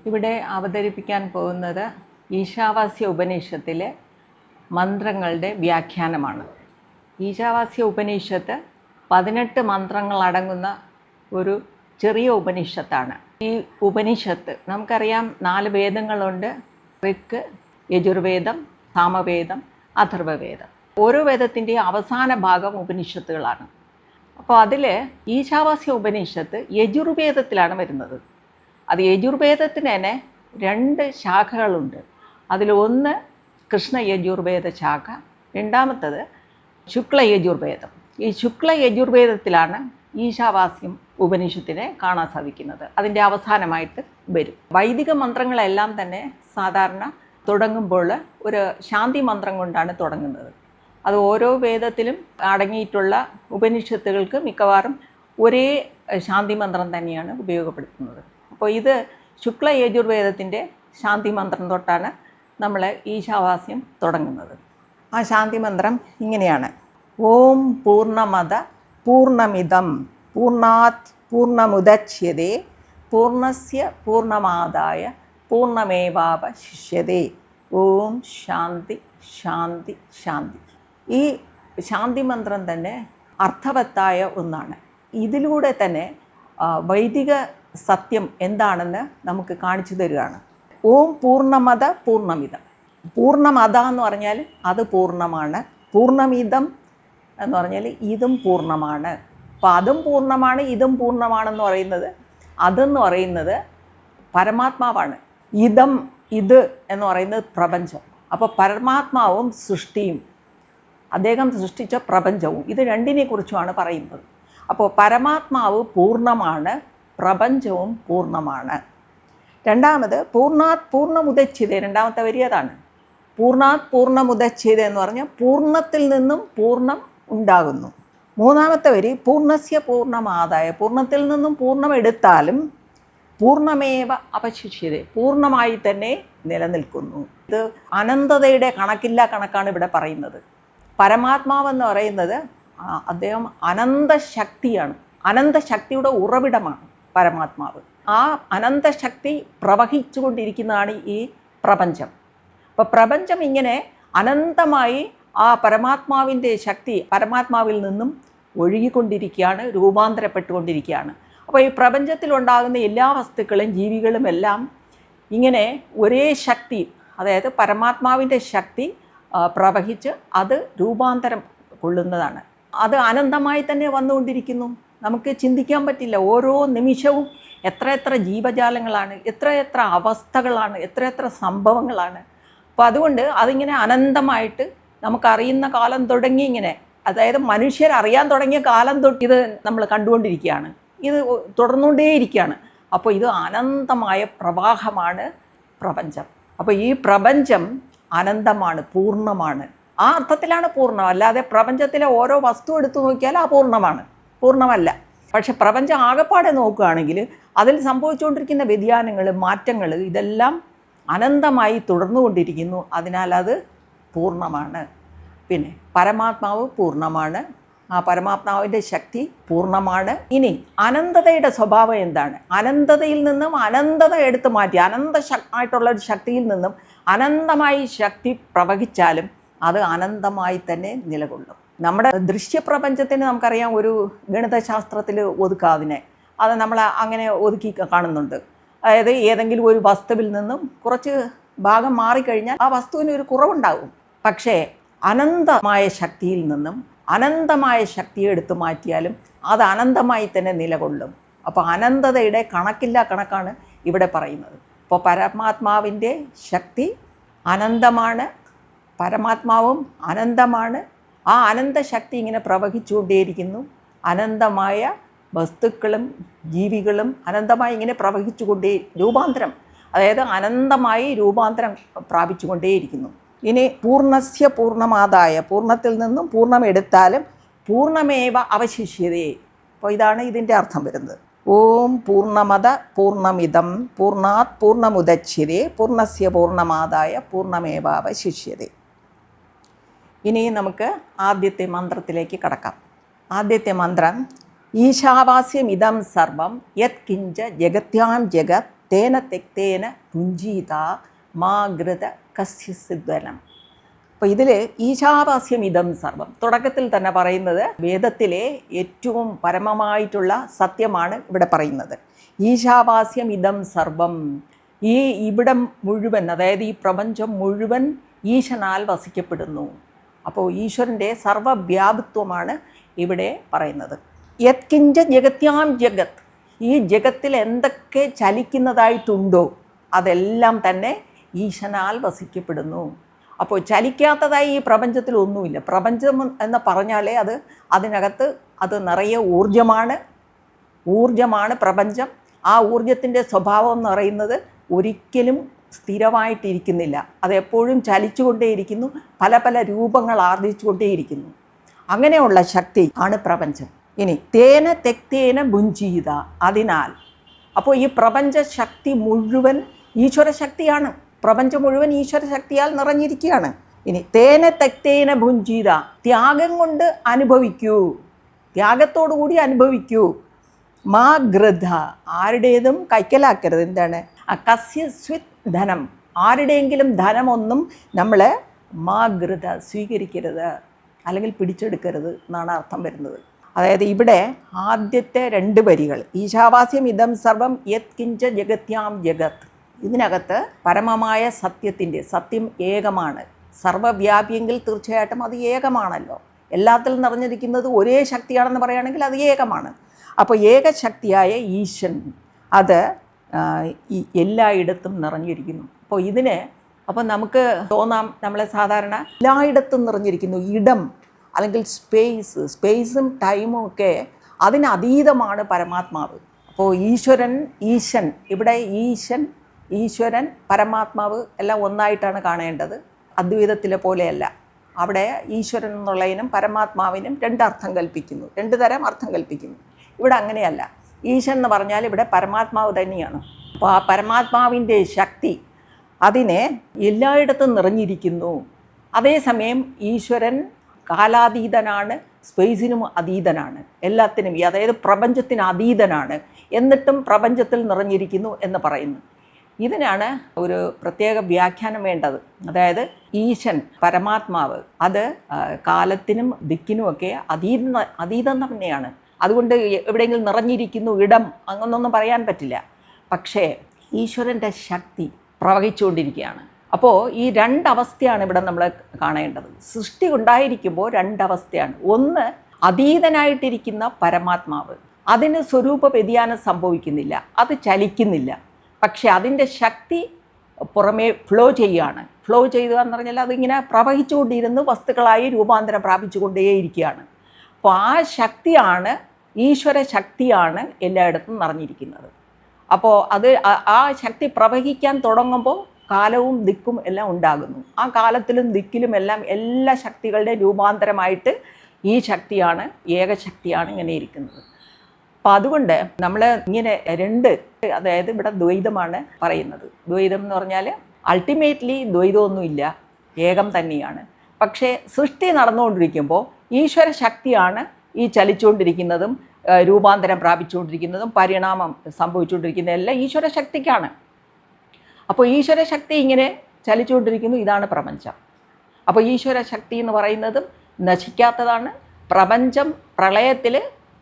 ഇവിടെ അവതരിപ്പിക്കാൻ പോകുന്നത് ഈശാവാസ്യ ഉപനിഷത്തിലെ മന്ത്രങ്ങളുടെ വ്യാഖ്യാനമാണ്. ഈശാവാസ്യ ഉപനിഷത്ത് 18 മന്ത്രങ്ങളടങ്ങുന്ന ഒരു ചെറിയ ഉപനിഷത്താണ്. ഈ ഉപനിഷത്ത് നമുക്കറിയാം 4 വേദങ്ങളുണ്ട്: ഋക്ക്, യജുർവേദം, സാമവേദം, അഥർവവേദം. ഓരോ വേദത്തിൻ്റെയും അവസാന ഭാഗം ഉപനിഷത്തുകളാണ്. അപ്പോൾ അതിൽ ഈശാവാസ്യ ഉപനിഷത്ത് യജുർവേദത്തിലാണ് വരുന്നത്. അത് യജുർവേദത്തിന് തന്നെ 2 ശാഖകളുണ്ട്. അതിലൊന്ന് കൃഷ്ണ യജുർവേദ ശാഖ, രണ്ടാമത്തത് ശുക്ല യജുർവേദം. ഈ ശുക്ല യജുർവേദത്തിലാണ് ഈശാവാസ്യം ഉപനിഷത്തിനെ കാണാൻ സാധിക്കുന്നത്. അതിൻ്റെ അവസാനമായിട്ട് വരും. വൈദിക മന്ത്രങ്ങളെല്ലാം തന്നെ സാധാരണ തുടങ്ങുമ്പോൾ ഒരു ശാന്തി മന്ത്രം കൊണ്ടാണ് തുടങ്ങുന്നത്. അത് ഓരോ വേദത്തിലും അടങ്ങിയിട്ടുള്ള ഉപനിഷത്തുകൾക്ക് മിക്കവാറും ഒരേ ശാന്തി മന്ത്രം തന്നെയാണ് ഉപയോഗപ്പെടുത്തുന്നത്. അപ്പോൾ ഇത് ശുക്ല യജുർവേദത്തിൻ്റെ ശാന്തി മന്ത്രം തൊട്ടാണ് നമ്മൾ ഈശാവാസ്യം തുടങ്ങുന്നത്. ആ ശാന്തി മന്ത്രം ഇങ്ങനെയാണ്: ഓം പൂർണ്ണമദ പൂർണ്ണമിദം പൂർണ്ണാത് പൂർണ്ണമുദച്യതേ പൂർണ്ണസ്യ പൂർണ്ണമാദായ പൂർണ്ണമേവാവശിഷ്യതേ. ഓം ശാന്തി ശാന്തി ശാന്തി. ഈ ശാന്തി മന്ത്രം തന്നെ അർത്ഥവത്തായ ഒന്നാണ്. ഇതിലൂടെ തന്നെ വൈദിക സത്യം എന്താണെന്ന് നമുക്ക് കാണിച്ചു തരികയാണ്. ഓം പൂർണ്ണമത പൂർണ്ണമിതം. പൂർണ്ണമത എന്ന് പറഞ്ഞാൽ അത് പൂർണ്ണമാണ്, പൂർണ്ണമിതം എന്ന് പറഞ്ഞാൽ ഇതും പൂർണ്ണമാണ്. അപ്പോൾ അതും പൂർണ്ണമാണ്, ഇതും പൂർണ്ണമാണെന്ന് പറയുന്നത്, അതെന്ന് പറയുന്നത് പരമാത്മാവാണ്. ഇതം, ഇത് എന്ന് പറയുന്നത് പ്രപഞ്ചം. അപ്പോൾ പരമാത്മാവും സൃഷ്ടിയും അദ്ദേഹം സൃഷ്ടിച്ച പ്രപഞ്ചവും ഇത് രണ്ടിനെക്കുറിച്ചുമാണ് പറയുന്നത്. അപ്പോൾ പരമാത്മാവ് പൂർണ്ണമാണ്, പ്രപഞ്ചവും പൂർണ്ണമാണ്. രണ്ടാമത് പൂർണ്ണാത് പൂർണ്ണമുദച്ഛിത, രണ്ടാമത്തെ വരി അതാണ്. പൂർണ്ണാത് പൂർണ്ണമുദച്ഛിത എന്ന് പറഞ്ഞാൽ പൂർണ്ണത്തിൽ നിന്നും പൂർണ്ണം ഉണ്ടാകുന്നു. മൂന്നാമത്തെ വരി പൂർണ്ണസ്യ പൂർണ്ണമാദായ, പൂർണ്ണത്തിൽ നിന്നും പൂർണ്ണം എടുത്താലും പൂർണ്ണമേവ അവശിഷ്യത, പൂർണ്ണമായി തന്നെ നിലനിൽക്കുന്നു. ഇത് അനന്തതയുടെ കണക്കില്ല കണക്കാണ് ഇവിടെ പറയുന്നത്. പരമാത്മാവെന്ന് പറയുന്നത് അദ്ദേഹം അനന്തശക്തിയാണ്, അനന്തശക്തിയുടെ ഉറവിടമാണ് പരമാത്മാവ്. ആ അനന്തശക്തി പ്രവഹിച്ചു കൊണ്ടിരിക്കുന്നതാണ് ഈ പ്രപഞ്ചം. അപ്പോൾ പ്രപഞ്ചം ഇങ്ങനെ അനന്തമായി ആ പരമാത്മാവിൻ്റെ ശക്തി പരമാത്മാവിൽ നിന്നും ഒഴുകിക്കൊണ്ടിരിക്കുകയാണ്, രൂപാന്തരപ്പെട്ടുകൊണ്ടിരിക്കുകയാണ്. അപ്പോൾ ഈ പ്രപഞ്ചത്തിലുണ്ടാകുന്ന എല്ലാ വസ്തുക്കളും ജീവികളും എല്ലാം ഇങ്ങനെ ഒരേ ശക്തി, അതായത് പരമാത്മാവിൻ്റെ ശക്തി പ്രവഹിച്ച് അത് രൂപാന്തരം കൊള്ളുന്നതാണ്. അത് അനന്തമായി തന്നെ വന്നുകൊണ്ടിരിക്കുന്നു. നമുക്ക് ചിന്തിക്കാൻ പറ്റില്ല. ഓരോ നിമിഷവും എത്ര ജീവജാലങ്ങളാണ്, എത്ര അവസ്ഥകളാണ്, എത്ര സംഭവങ്ങളാണ്. അപ്പോൾ അതുകൊണ്ട് അതിങ്ങനെ അനന്തമായിട്ട് നമുക്കറിയുന്ന കാലം തുടങ്ങി ഇങ്ങനെ, അതായത് മനുഷ്യരറിയാൻ തുടങ്ങിയ കാലം തൊട്ട് ഇത് നമ്മൾ കണ്ടുകൊണ്ടിരിക്കുകയാണ്, ഇത് തുടർന്നുകൊണ്ടേയിരിക്കുകയാണ്. അപ്പോൾ ഇത് അനന്തമായ പ്രവാഹമാണ് പ്രപഞ്ചം. അപ്പോൾ ഈ പ്രപഞ്ചം അനന്തമാണ്, പൂർണ്ണമാണ്. ആ അർത്ഥത്തിലാണ് പൂർണ്ണം. അല്ലാതെ പ്രപഞ്ചത്തിലെ ഓരോ വസ്തു എടുത്തു നോക്കിയാൽ അപൂർണ്ണമാണ്, പൂർണ്ണമല്ല. പക്ഷെ പ്രപഞ്ചം ആകെപ്പാടെ നോക്കുകയാണെങ്കിൽ അതിൽ സംഭവിച്ചുകൊണ്ടിരിക്കുന്ന വ്യതിയാനങ്ങൾ, മാറ്റങ്ങൾ ഇതെല്ലാം അനന്തമായി തുടർന്നുകൊണ്ടിരിക്കുന്നു. അതിനാൽ അത് പൂർണ്ണമാണ്. പിന്നെ പരമാത്മാവ് പൂർണ്ണമാണ്, ആ പരമാത്മാവിൻ്റെ ശക്തി പൂർണ്ണമാണ്. ഇനി അനന്തതയുടെ സ്വഭാവം എന്താണ്? അനന്തതയിൽ നിന്നും അനന്തത എടുത്തു മാറ്റി ആയിട്ടുള്ള ഒരു ശക്തിയിൽ നിന്നും അനന്തമായി ശക്തി പ്രവഹിച്ചാലും അത് അനന്തമായി തന്നെ നിലകൊള്ളും. നമ്മുടെ ദൃശ്യപ്രപഞ്ചത്തിന് നമുക്കറിയാം ഒരു ഗണിതശാസ്ത്രത്തിൽ ഒതുക്കാതിനെ, അത് നമ്മൾ അങ്ങനെ ഒതുക്കി കാണുന്നുണ്ട്. അതായത് ഏതെങ്കിലും ഒരു വസ്തുവിൽ നിന്നും കുറച്ച് ഭാഗം മാറിക്കഴിഞ്ഞാൽ ആ വസ്തുവിന് ഒരു കുറവുണ്ടാകും. പക്ഷേ അനന്തമായ ശക്തിയിൽ നിന്നും അനന്തമായ ശക്തിയെ എടുത്തു മാറ്റിയാലും അത് അനന്തമായി തന്നെ നിലകൊള്ളും. അപ്പോൾ അനന്തതയുടെ കണക്കില്ല കണക്കാണ് ഇവിടെ പറയുന്നത്. അപ്പോൾ പരമാത്മാവിൻ്റെ ശക്തി അനന്തമാണ്, പരമാത്മാവും അനന്തമാണ്. ആ അനന്തശക്തി ഇങ്ങനെ പ്രവഹിച്ചുകൊണ്ടേയിരിക്കുന്നു. അനന്തമായ വസ്തുക്കളും ജീവികളും അനന്തമായി ഇങ്ങനെ പ്രവഹിച്ചുകൊണ്ടേ രൂപാന്തരം, അതായത് അനന്തമായി രൂപാന്തരം പ്രാപിച്ചുകൊണ്ടേയിരിക്കുന്നു. ഇനി പൂർണ്ണസ്യ പൂർണ്ണമാദായ, പൂർണ്ണത്തിൽ നിന്നും പൂർണ്ണം എടുത്താലും പൂർണ്ണമേവ അവശിഷ്യതേ. അപ്പോൾ ഇതാണ് ഇതിൻ്റെ അർത്ഥം വരുന്നത്. ഓം പൂർണ്ണമത പൂർണ്ണമിദം പൂർണ്ണാത് പൂർണ്ണമുദച്ഛിതേ പൂർണ്ണസ്യ പൂർണ്ണമാദായ പൂർണ്ണമേവ അവശിഷ്യതേ. ഇനി നമുക്ക് ആദ്യത്തെ മന്ത്രത്തിലേക്ക് കടക്കാം. ആദ്യത്തെ മന്ത്രം ഈശാവാസ്യം ഇദം സർവം യത് കിഞ്ച ജഗത്യാം ജഗത് തേന തെക്തേന പുഞ്ചീത മാഗൃത കസ്യസിദ്വനം. അപ്പോൾ ഇതിൽ ഈശാവാസ്യം ഇദം സർവം തുടക്കത്തിൽ തന്നെ പറയുന്നത് വേദത്തിലെ ഏറ്റവും പരമമായിട്ടുള്ള സത്യമാണ് ഇവിടെ പറയുന്നത്. ഈശാവാസ്യം ഇദം സർവം, ഈ ഇവിടം മുഴുവൻ, അതായത് ഈ പ്രപഞ്ചം മുഴുവൻ ഈശനാൽ വസിക്കപ്പെടുന്നു. അപ്പോൾ ഈശ്വരൻ്റെ സർവവ്യാപിത്വമാണ് ഇവിടെ പറയുന്നത്. യത്കിഞ്ച ജഗത്യാം ജഗത്, ഈ ജഗത്തിൽ എന്തൊക്കെ ചലിക്കുന്നതായിട്ടുണ്ടോ അതെല്ലാം തന്നെ ഈശനാൽ വസിക്കപ്പെടുന്നു. അപ്പോൾ ചലിക്കാത്തതായി ഈ പ്രപഞ്ചത്തിൽ ഒന്നുമില്ല. പ്രപഞ്ചം എന്ന് പറഞ്ഞാലേ അതിനകത്ത് അത് നിറയെ ഊർജമാണ് പ്രപഞ്ചം. ആ ഊർജത്തിൻ്റെ സ്വഭാവം എന്ന് പറയുന്നത് ഒരിക്കലും സ്ഥിരമായിട്ടിരിക്കുന്നില്ല. അതെപ്പോഴും ചലിച്ചുകൊണ്ടേയിരിക്കുന്നു, പല പല രൂപങ്ങൾ ആർജിച്ചുകൊണ്ടേയിരിക്കുന്നു. അങ്ങനെയുള്ള ശക്തി ആണ് പ്രപഞ്ചം. ഇനി തേന തെക്തേന ഭുഞ്ചീത, അതിനാൽ അപ്പോൾ ഈ പ്രപഞ്ച ശക്തി മുഴുവൻ ഈശ്വര ശക്തിയാണ്. പ്രപഞ്ചം മുഴുവൻ ഈശ്വര ശക്തിയാൽ നിറഞ്ഞിരിക്കുകയാണ്. ഇനി തേന തെക്തേന ഭുഞ്ചീത, ത്യാഗം കൊണ്ട് അനുഭവിക്കൂ, ത്യാഗത്തോടുകൂടി അനുഭവിക്കൂ. മാ ഗൃധ, ആരുടേതും കൈക്കലാക്കരുത്. എന്താണ്? കസ്യസ്വിത് ധനം, ആരുടെയെങ്കിലും ധനമൊന്നും നമ്മൾ മാ ഗൃധ സ്വീകരിക്കരുത്, അല്ലെങ്കിൽ പിടിച്ചെടുക്കരുത് എന്നാണ് അർത്ഥം വരുന്നത്. അതായത് ഇവിടെ ആദ്യത്തെ 2 വരികൾ ഈശാവാസ്യം ഇദം സർവം യത് കിഞ്ച ജഗത്യാം ജഗത്, ഇതിനകത്ത് പരമമായ സത്യം ഏകമാണ്. സർവവ്യാപിയെങ്കിൽ തീർച്ചയായിട്ടും അത് ഏകമാണല്ലോ. എല്ലാത്തിലും നിറഞ്ഞിരിക്കുന്നത് ഒരേ ശക്തിയാണെന്ന് പറയുകയാണെങ്കിൽ അത് ഏകമാണ്. അപ്പോൾ ഏകശക്തിയായ ഈശൻ അത് എല്ലായിടത്തും നിറഞ്ഞിരിക്കുന്നു. അപ്പോൾ നമുക്ക് തോന്നാം, നമ്മളെ സാധാരണ എല്ലായിടത്തും നിറഞ്ഞിരിക്കുന്നു. ഇടം അല്ലെങ്കിൽ സ്പേസും ടൈമും ഒക്കെ അതിനതീതമാണ് പരമാത്മാവ്. അപ്പോൾ ഈശൻ ഇവിടെ ഈശ്വരൻ പരമാത്മാവ് എല്ലാം ഒന്നായിട്ടാണ് കാണേണ്ടത്. അദ്വൈതത്തിലെ പോലെയല്ല. അവിടെ ഈശ്വരൻ എന്നുള്ളതിനും പരമാത്മാവിനും 2 അർത്ഥം കൽപ്പിക്കുന്നു, 2 തരം അർത്ഥം കൽപ്പിക്കുന്നു. ഇവിടെ അങ്ങനെയല്ല. ഈശൻ എന്ന് പറഞ്ഞാൽ ഇവിടെ പരമാത്മാവ് തന്നെയാണ്. അപ്പോൾ ആ പരമാത്മാവിൻ്റെ ശക്തി അതിനെ എല്ലായിടത്തും നിറഞ്ഞിരിക്കുന്നു. അതേസമയം ഈശ്വരൻ കാലാതീതനാണ്, സ്പേസിനും അതീതനാണ്, എല്ലാത്തിനും, അതായത് പ്രപഞ്ചത്തിന് അതീതനാണ്. എന്നിട്ടും പ്രപഞ്ചത്തിൽ നിറഞ്ഞിരിക്കുന്നു എന്ന് പറയുന്നു. ഇതിനാണ് ഒരു പ്രത്യേക വ്യാഖ്യാനം വേണ്ടത്. അതായത് ഈശൻ പരമാത്മാവ് അത് കാലത്തിനും ദിക്കിനുമൊക്കെ അതീതം തന്നെയാണ്. അതുകൊണ്ട് എവിടെയെങ്കിലും നിറഞ്ഞിരിക്കുന്നു, ഇടം, അങ്ങനൊന്നും പറയാൻ പറ്റില്ല. പക്ഷേ ഈശ്വരൻ്റെ ശക്തി പ്രവഹിച്ചുകൊണ്ടിരിക്കുകയാണ്. അപ്പോൾ ഈ 2 അവസ്ഥയാണ് ഇവിടെ നമ്മൾ കാണേണ്ടത്. സൃഷ്ടി ഉണ്ടായിരിക്കുമ്പോൾ 2 അവസ്ഥയാണ്. ഒന്ന്, അതീതനായിട്ടിരിക്കുന്ന പരമാത്മാവ്, അതിന് സ്വരൂപ വ്യതിയാനം സംഭവിക്കുന്നില്ല, അത് ചലിക്കുന്നില്ല. പക്ഷേ അതിൻ്റെ ശക്തി പുറമേ ഫ്ലോ ചെയ്യുകയാണ്. ഫ്ലോ ചെയ്യുക എന്ന് പറഞ്ഞാൽ അതിങ്ങനെ പ്രവഹിച്ചുകൊണ്ടിരുന്ന് വസ്തുക്കളായി രൂപാന്തരം പ്രാപിച്ചുകൊണ്ടേയിരിക്കുകയാണ്. അപ്പോൾ ആ ശക്തിയാണ്, ഈശ്വര ശക്തിയാണ് എല്ലായിടത്തും നിറഞ്ഞിരിക്കുന്നത്. അപ്പോൾ ആ ശക്തി പ്രവഹിക്കാൻ തുടങ്ങുമ്പോൾ കാലവും ദിക്കും എല്ലാം ഉണ്ടാകുന്നു. ആ കാലത്തിലും ദിക്കിലും എല്ലാം എല്ലാ ശക്തികളുടെ രൂപാന്തരമായിട്ട് ഈ ശക്തിയാണ്, ഏകശക്തിയാണ് ഇങ്ങനെ ഇരിക്കുന്നത്. അപ്പോൾ അതുകൊണ്ട് നമ്മൾ ഇങ്ങനെ 2, അതായത് ഇവിടെ ദ്വൈതമാണ് പറയുന്നത്. ദ്വൈതം എന്ന് പറഞ്ഞാൽ അൾട്ടിമേറ്റ്ലി ദ്വൈതമൊന്നുമില്ല, ഏകം തന്നെയാണ്. പക്ഷേ സൃഷ്ടി നടന്നുകൊണ്ടിരിക്കുമ്പോൾ ഈശ്വര ശക്തിയാണ് ഈ ചലിച്ചുകൊണ്ടിരിക്കുന്നതും രൂപാന്തരം പ്രാപിച്ചുകൊണ്ടിരിക്കുന്നതും പരിണാമം സംഭവിച്ചുകൊണ്ടിരിക്കുന്നതും എല്ലാം ഈശ്വര ശക്തിക്കാണ്. അപ്പോൾ ഈശ്വര ശക്തി ഇങ്ങനെ ചലിച്ചുകൊണ്ടിരിക്കുന്നു, ഇതാണ് പ്രപഞ്ചം. അപ്പോൾ ഈശ്വര ശക്തി എന്ന് പറയുന്നതും നശിക്കാത്തതാണ്. പ്രപഞ്ചം പ്രളയത്തിൽ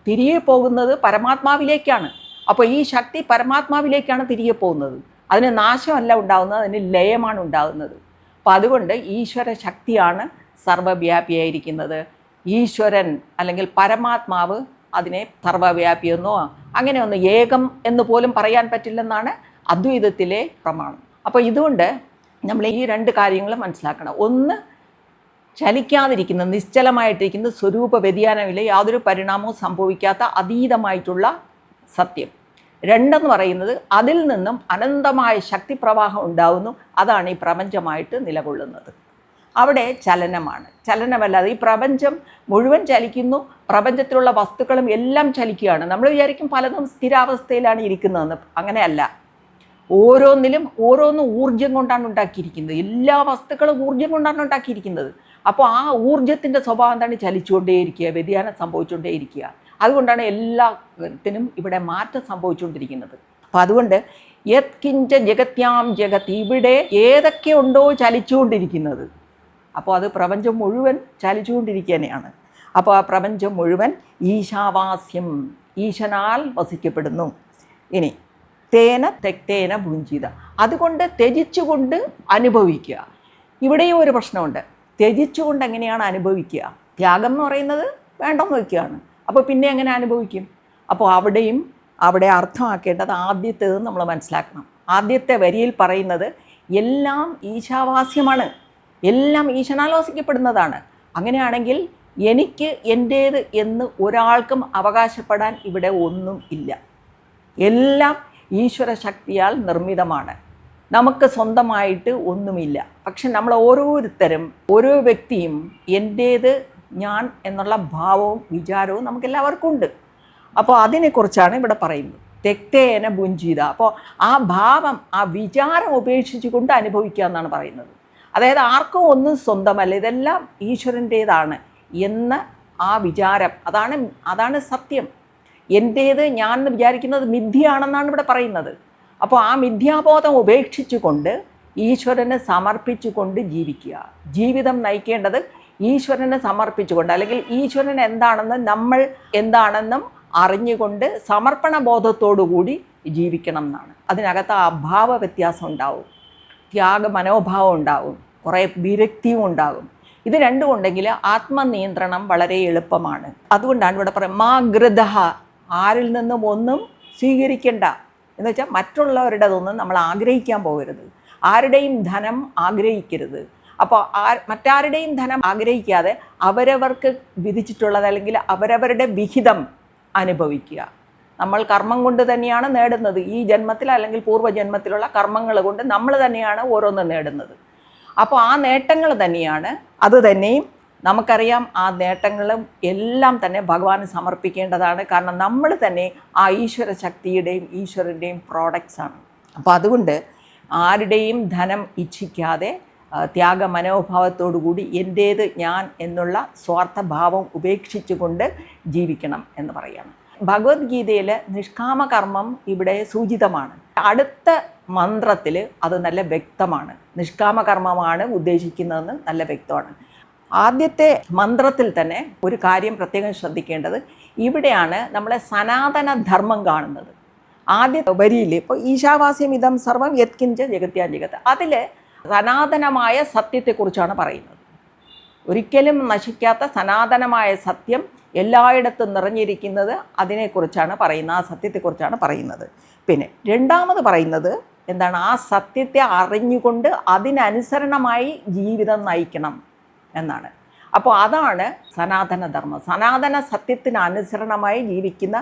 തിരികെ പോകുന്നത് പരമാത്മാവിലേക്കാണ്. അപ്പോൾ ഈ ശക്തി പരമാത്മാവിലേക്കാണ് തിരികെ പോകുന്നത്. അതിന് നാശമല്ല ഉണ്ടാകുന്നത്, അതിന് ലയമാണ് ഉണ്ടാകുന്നത്. അപ്പോൾ അതുകൊണ്ട് ഈശ്വര ശക്തിയാണ് സർവ്വവ്യാപിയായിരിക്കുന്നത്. ഈശ്വരൻ അല്ലെങ്കിൽ പരമാത്മാവ് അതിനെ സർവ്വവ്യാപിയെന്നോ അങ്ങനെയൊന്നും ഏകം എന്ന് പോലും പറയാൻ പറ്റില്ലെന്നാണ് അദ്വൈതത്തിലെ പ്രമാണം. അപ്പോൾ ഇതുകൊണ്ട് നമ്മൾ ഈ 2 കാര്യങ്ങൾ മനസ്സിലാക്കണം. ഒന്ന്, ചലിക്കാതിരിക്കുന്ന, നിശ്ചലമായിട്ടിരിക്കുന്ന, സ്വരൂപ വ്യതിയാനമില്ല, യാതൊരു പരിണാമവും സംഭവിക്കാത്ത അതീതമായിട്ടുള്ള സത്യം. 2 പറയുന്നത് അതിൽ നിന്നും അനന്തമായ ശക്തിപ്രവാഹം ഉണ്ടാകുന്നു, അതാണ് ഈ പ്രപഞ്ചമായിട്ട് നിലകൊള്ളുന്നത്. അവിടെ ചലനമാണ്, ചലനമല്ലാതെ ഈ പ്രപഞ്ചം മുഴുവൻ ചലിക്കുന്നു. പ്രപഞ്ചത്തിലുള്ള വസ്തുക്കളും എല്ലാം ചലിക്കുകയാണ്. നമ്മൾ വിചാരിക്കും പലതും സ്ഥിരാവസ്ഥയിലാണ് ഇരിക്കുന്നതെന്ന്. അങ്ങനെയല്ല. ഓരോന്നിലും ഓരോന്നും ഊർജം കൊണ്ടാണ് ഉണ്ടാക്കിയിരിക്കുന്നത്. എല്ലാ വസ്തുക്കളും ഊർജം കൊണ്ടാണ് ഉണ്ടാക്കിയിരിക്കുന്നത്. അപ്പോൾ ആ ഊർജത്തിൻ്റെ സ്വഭാവം എന്താണ്? ചലിച്ചുകൊണ്ടേയിരിക്കുക, വ്യതിയാനം സംഭവിച്ചുകൊണ്ടേയിരിക്കുക. അതുകൊണ്ടാണ് എല്ലാത്തിനും ഇവിടെ മാറ്റം സംഭവിച്ചുകൊണ്ടിരിക്കുന്നത്. അപ്പോൾ അതുകൊണ്ട് യത് കിഞ്ച ജഗത്യാം ജഗത്, ഇവിടെ ഏതൊക്കെ ഉണ്ടോ ചലിച്ചുകൊണ്ടിരിക്കുന്നത്, അപ്പോൾ അത് പ്രപഞ്ചം മുഴുവൻ ചലിച്ചുകൊണ്ടിരിക്കുകയാണ്. അപ്പോൾ ആ പ്രപഞ്ചം മുഴുവൻ ഈശാവാസ്യം, ഈശനാൽ വസിക്കപ്പെടുന്നു. ഇനി തേന തെക്തേന ഭുഞ്ചിത, അതുകൊണ്ട് ത്യജിച്ചുകൊണ്ട് അനുഭവിക്കുക. ഇവിടെയും ഒരു പ്രശ്നമുണ്ട്. ത്യജിച്ചുകൊണ്ട് എങ്ങനെയാണ് അനുഭവിക്കുക? ത്യാഗം എന്ന് പറയുന്നത് വേണ്ടെന്ന് വയ്ക്കുകയാണ്. അപ്പോൾ പിന്നെ എങ്ങനെ അനുഭവിക്കും? അപ്പോൾ അവിടെ അർത്ഥമാക്കേണ്ടത് ആദ്യത്തേത് നമ്മൾ മനസ്സിലാക്കണം. ആദ്യത്തെ വരിയിൽ പറയുന്നത് എല്ലാം ഈശാവാസ്യമാണ്, എല്ലാം ഈശനാൽ വസിക്കപ്പെടുന്നതാണ്. അങ്ങനെയാണെങ്കിൽ എനിക്ക് എൻ്റേത് എന്ന് ഒരാൾക്കും അവകാശപ്പെടാൻ ഇവിടെ ഒന്നും ഇല്ല. എല്ലാം ഈശ്വര ശക്തിയാൽ നിർമ്മിതമാണ്. നമുക്ക് സ്വന്തമായിട്ട് ഒന്നുമില്ല. പക്ഷെ നമ്മൾ ഓരോരുത്തരും, ഓരോ വ്യക്തിയും എൻ്റേത്, ഞാൻ എന്നുള്ള ഭാവവും വിചാരവും നമുക്കെല്ലാവർക്കും ഉണ്ട്. അപ്പോൾ അതിനെക്കുറിച്ചാണ് ഇവിടെ പറയുന്നത്. തെക്തേന ഭുഞ്ചിത, അപ്പോൾ ആ ഭാവം, ആ വിചാരം ഉപേക്ഷിച്ചു കൊണ്ട് അനുഭവിക്കുക എന്നാണ് പറയുന്നത്. അതായത് ആർക്കും ഒന്നും സ്വന്തമല്ല, ഇതെല്ലാം ഈശ്വരൻ്റേതാണ് എന്ന ആ വിചാരം, അതാണ് സത്യം. എൻ്റേത് ഞാൻ എന്ന് വിചാരിക്കുന്നത് മിഥ്യയാണെന്നാണ് ഇവിടെ പറയുന്നത്. അപ്പോൾ ആ മിഥ്യാബോധം ഉപേക്ഷിച്ചുകൊണ്ട് ഈശ്വരന് സമർപ്പിച്ചുകൊണ്ട് ജീവിക്കുക. ജീവിതം നയിക്കേണ്ടത് ഈശ്വരനെ സമർപ്പിച്ചുകൊണ്ട്, അല്ലെങ്കിൽ ഈശ്വരൻ എന്താണെന്ന് നമ്മൾ എന്താണെന്നും അറിഞ്ഞുകൊണ്ട് സമർപ്പണ ബോധത്തോടുകൂടി ജീവിക്കണം എന്നാണ്. അതിനകത്ത് അഭാവ വ്യത്യാസം ഉണ്ടാവും, ത്യാഗ മനോഭാവം ഉണ്ടാവും, കുറേ വിരക്തിയും ഉണ്ടാകും. ഇത് രണ്ടും ഉണ്ടെങ്കിൽ ആത്മനിയന്ത്രണം വളരെ എളുപ്പമാണ്. അതുകൊണ്ടാണ് ഇവിടെ പറയുന്നത് മാഗ്രത, ആരിൽ നിന്നും ഒന്നും സ്വീകരിക്കേണ്ട എന്ന് വെച്ചാൽ മറ്റുള്ളവരുടേതൊന്നും നമ്മൾ ആഗ്രഹിക്കാൻ പോകരുത്. ആരുടെയും ധനം ആഗ്രഹിക്കരുത്. അപ്പോൾ മറ്റാരുടെയും ധനം ആഗ്രഹിക്കാതെ അവരവർക്ക് വിധിച്ചിട്ടുള്ളത്, അല്ലെങ്കിൽ അവരവരുടെ വിഹിതം അനുഭവിക്കുക. നമ്മൾ കർമ്മം കൊണ്ട് തന്നെയാണ് നേടുന്നത്. ഈ ജന്മത്തിൽ അല്ലെങ്കിൽ പൂർവ്വജന്മത്തിലുള്ള കർമ്മങ്ങൾ കൊണ്ട് നമ്മൾ തന്നെയാണ് ഓരോന്നും നേടുന്നത്. അപ്പോൾ ആ നേട്ടങ്ങൾ തന്നെയാണ്, അത് തന്നെയും നമുക്കറിയാം. ആ നേട്ടങ്ങളും എല്ലാം തന്നെ ഭഗവാന് സമർപ്പിക്കേണ്ടതാണ്. കാരണം നമ്മൾ തന്നെ ആ ഈശ്വര ശക്തിയുടെയും ഈശ്വരൻ്റെയും പ്രോഡക്റ്റ്സാണ്. അപ്പോൾ അതുകൊണ്ട് ആരുടെയും ധനം ഇച്ഛിക്കാതെ ത്യാഗ മനോഭാവത്തോടുകൂടി എൻ്റേത് ഞാൻ എന്നുള്ള സ്വാർത്ഥഭാവം ഉപേക്ഷിച്ചുകൊണ്ട് ജീവിക്കണം എന്ന് പറയുകയാണ്. ഭഗവത്ഗീതയിൽ നിഷ്കാമകർമ്മം ഇവിടെ സൂചിതമാണ്. അടുത്ത മന്ത്രത്തിൽ അത് നല്ല വ്യക്തമാണ്. നിഷ്കാമകർമ്മമാണ് ഉദ്ദേശിക്കുന്നതെന്ന് നല്ല വ്യക്തമാണ്. ആദ്യത്തെ മന്ത്രത്തിൽ തന്നെ ഒരു കാര്യം പ്രത്യേകം ശ്രദ്ധിക്കേണ്ടത്, ഇവിടെയാണ് നമ്മളെ സനാതന ധർമ്മം കാണുന്നത്. ആദ്യ വരിയിൽ ഇപ്പോൾ ഈശാവാസ്യം ഇതം സർവം യത്കിഞ്ച ജഗത്യാൻ ജഗത്ത്, അതിൽ സനാതനമായ സത്യത്തെക്കുറിച്ചാണ് പറയുന്നത്. ഒരിക്കലും നശിക്കാത്ത സനാതനമായ സത്യം എല്ലായിടത്തും നിറഞ്ഞിരിക്കുന്നത് അതിനെക്കുറിച്ചാണ് പറയുന്നത്, ആ സത്യത്തെക്കുറിച്ചാണ് പറയുന്നത്. പിന്നെ രണ്ടാമത് പറയുന്നത് എന്താണ്? ആ സത്യത്തെ അറിഞ്ഞുകൊണ്ട് അതിനനുസരണമായി ജീവിതം നയിക്കണം എന്നാണ്. അപ്പോൾ അതാണ് സനാതനധർമ്മം. സനാതന സത്യത്തിന് അനുസരണമായി ജീവിക്കുന്ന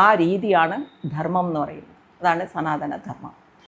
ആ രീതിയാണ് ധർമ്മം എന്ന് പറയുന്നത്. അതാണ് സനാതനധർമ്മം.